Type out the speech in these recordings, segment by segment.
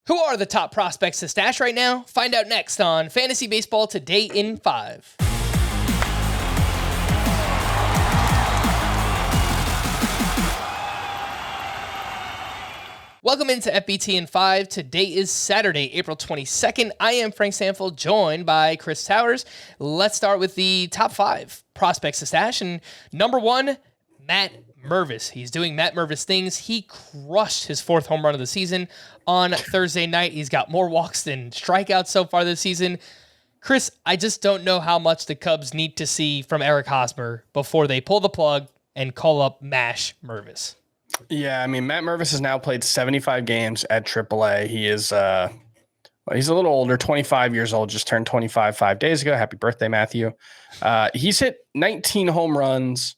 Who are the top prospects to stash right now? Find out next on Fantasy Baseball Today in 5. Welcome into FBT in 5. Today is Saturday, April 22nd. I am Frank Sanford, joined by Chris Towers. Let's start with the top 5 prospects to stash. And number 1, Matt Mervis. He's doing Matt Mervis things. He crushed his 4th home run of the season on Thursday night. He's got more walks than strikeouts so far this season. Chris, I just don't know how much the Cubs need to see from Eric Hosmer before they pull the plug and call up Mash Mervis. Yeah, I mean, Matt Mervis has now played 75 games at AAA. He is, he's a little older, 25 years old, just turned 25 5 days ago. Happy birthday, Matthew. He's hit 19 home runs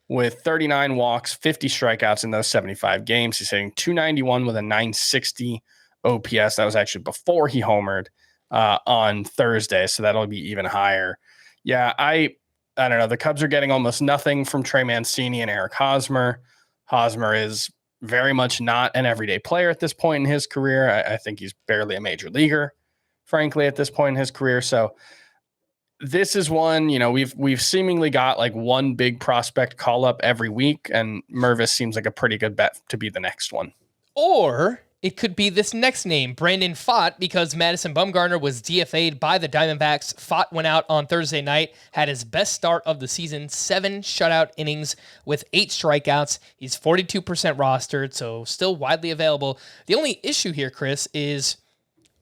with 39 walks, 50 strikeouts in those 75 games. He's hitting .291 with a .960 OPS. That was actually before he homered on Thursday, so that'll be even higher. Yeah, I don't know. The Cubs are getting almost nothing from Trey Mancini and Eric Hosmer. Hosmer is very much not an everyday player at this point in his career. I think he's barely a major leaguer, frankly, at this point in his career. So this is one, we've seemingly got like one big prospect call up every week, and Mervis seems like a pretty good bet to be the next one. Or it could be this next name, Brandon Pfaadt, because Madison Bumgarner was DFA'd by the Diamondbacks. Pfaadt went out on Thursday night, had his best start of the season, 7 shutout innings with 8 strikeouts. He's 42% rostered, so still widely available. The only issue here, Chris, is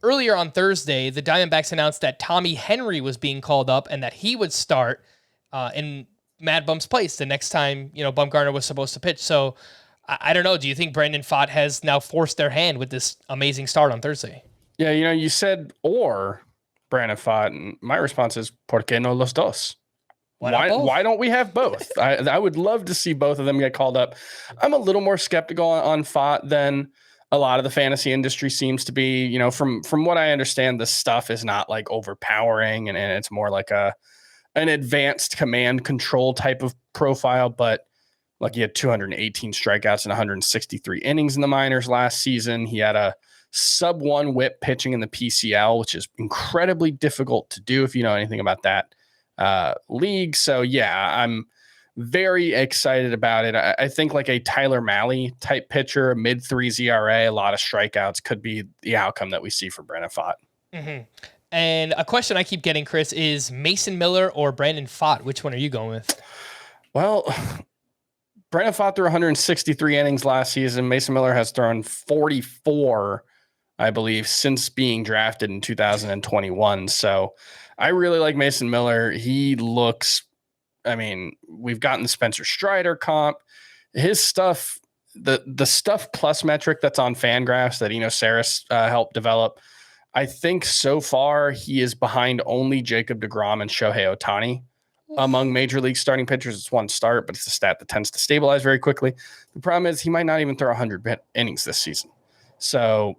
earlier on Thursday, the Diamondbacks announced that Tommy Henry was being called up and that he would start in Mad Bum's place the next time, Bumgarner was supposed to pitch. So I don't know. Do you think Brandon Pfaadt has now forced their hand with this amazing start on Thursday? Yeah, you said or Brandon Pfaadt, and my response is, ¿por qué no los dos? Why don't we have both? I would love to see both of them get called up. I'm a little more skeptical on Pfaadt than a lot of the fantasy industry seems to be. From what I understand, the stuff is not like overpowering, and it's more like an advanced command control type of profile, but like he had 218 strikeouts and 163 innings in the minors last season. He had a sub-1 whip pitching in the PCL, which is incredibly difficult to do if you know anything about that league. So, yeah, I'm very excited about it. I think like a Tyler Mahle type pitcher, mid-3s ERA, a lot of strikeouts could be the outcome that we see for Brandon Pfaadt. Mm-hmm. And a question I keep getting, Chris, is Mason Miller or Brandon Pfaadt? Which one are you going with? Well, Brandon Pfaadt threw 163 innings last season. Mason Miller has thrown 44, I believe, since being drafted in 2021. So I really like Mason Miller. He looks, we've gotten the Spencer Strider comp. His stuff, the stuff plus metric that's on Fangraphs that Saris helped develop, I think so far he is behind only Jacob deGrom and Shohei Ohtani. Among major league starting pitchers, it's one start, but it's a stat that tends to stabilize very quickly. The problem is he might not even throw 100 innings this season. So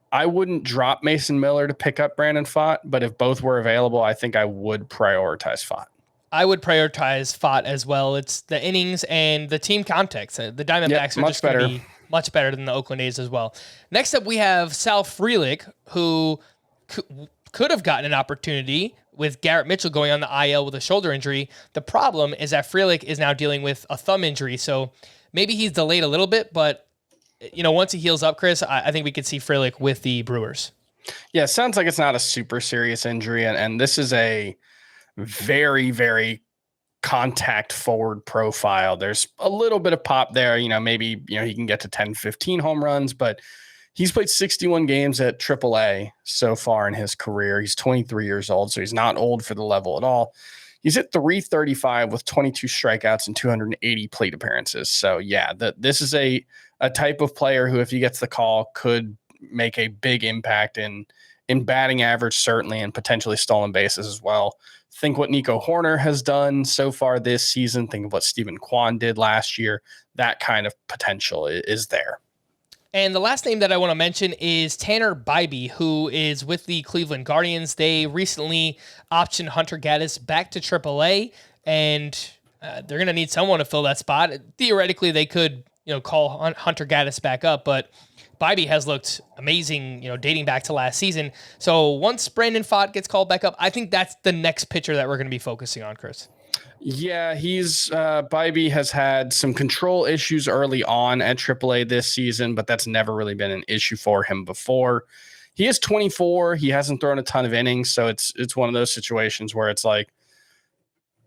I wouldn't drop Mason Miller to pick up Brandon Pfaadt, but if both were available, I think I would prioritize Pfaadt. I would prioritize Pfaadt as well. It's the innings and the team context. The Diamondbacks are just going to be much better than the Oakland A's as well. Next up, we have Sal Frelick, who could have gotten an opportunity with Garrett Mitchell going on the IL with a shoulder injury. The problem is that Frelick is now dealing with a thumb injury, so maybe he's delayed a little bit, but once he heals up, Chris, I think we could see Frelick with the Brewers. Yeah, it sounds like it's not a super serious injury, and this is a very, very contact forward profile. There's a little bit of pop there. Maybe he can get to 10, 15 home runs, but he's played 61 games at AAA so far in his career. He's 23 years old, so he's not old for the level at all. He's at .335 with 22 strikeouts and 280 plate appearances. So, yeah, this is a type of player who, if he gets the call, could make a big impact in batting average, certainly, and potentially stolen bases as well. Think what Nico Horner has done so far this season. Think of what Stephen Kwan did last year. That kind of potential is there. And the last name that I want to mention is Tanner Bybee, who is with the Cleveland Guardians. They recently optioned Hunter Gaddis back to AAA, and they're going to need someone to fill that spot. Theoretically, they could, call Hunter Gaddis back up, but Bybee has looked amazing, dating back to last season. So once Brandon Pfaadt gets called back up, I think that's the next pitcher that we're going to be focusing on, Chris. Yeah, Bybee has had some control issues early on at AAA this season, but that's never really been an issue for him before. He is 24. He hasn't thrown a ton of innings, so it's one of those situations where it's like,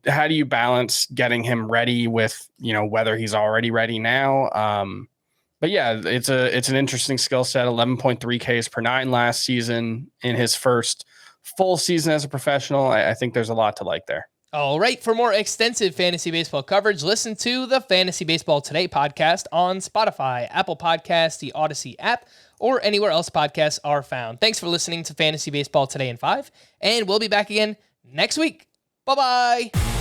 how do you balance getting him ready with, whether he's already ready now? But yeah, it's an interesting skill set. 11.3 Ks per nine last season in his first full season as a professional. I think there's a lot to like there. All right. For more extensive fantasy baseball coverage, listen to the Fantasy Baseball Today podcast on Spotify, Apple Podcasts, the Audacy app, or anywhere else podcasts are found. Thanks for listening to Fantasy Baseball Today in 5, and we'll be back again next week. Bye-bye.